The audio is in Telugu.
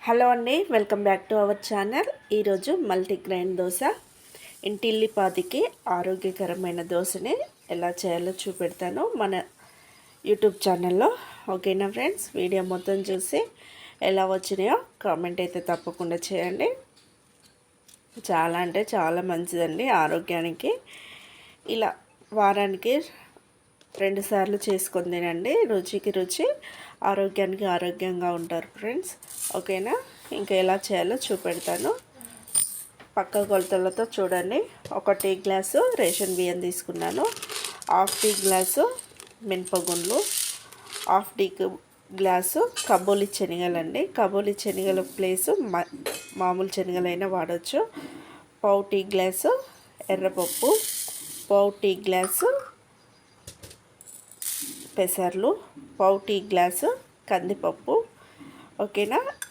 హలో అండి, welcome back to our channel. ఈరోజు మల్టీగ్రెయిన్ దోశ, ఇంటిల్లిపాదికి ఆరోగ్యకరమైన దోశని ఎలా చేయాలో చూపెడతాను మన యూట్యూబ్ ఛానల్లో. ఓకేనా ఫ్రెండ్స్, వీడియో మొత్తం చూసి ఎలా వచ్చినాయో కామెంట్ అయితే తప్పకుండా చేయండి. చాలా అంటే చాలా మంచిదండి ఆరోగ్యానికి. ఇలా వారానికి 2 సార్లు చేసుకొని తినండి. రుచికి రుచి, ఆరోగ్యానికి ఆరోగ్యంగా ఉంటారు ఫ్రెండ్స్. ఓకేనా, ఇంకా ఎలా చేయాలో చూపెడతాను. పక్క కొలతలతో చూడండి. 1 టీ గ్లాసు రేషన్ బియ్యం తీసుకున్నాను, 1/2 టీ గ్లాసు మినపగుండ్లు, 1/2 టీ గ్లాసు కబోలి శనగలండి. కబోలి శనగల ప్లేసు మామూలు శనగలైనా వాడచ్చు. 1/2 టీ గ్లాసు ఎర్రపప్పు, 1/2 టీ గ్లాసు పెసర్లు, 1/2 టీ గ్లాసు కందిపప్పు. ఓకేనా,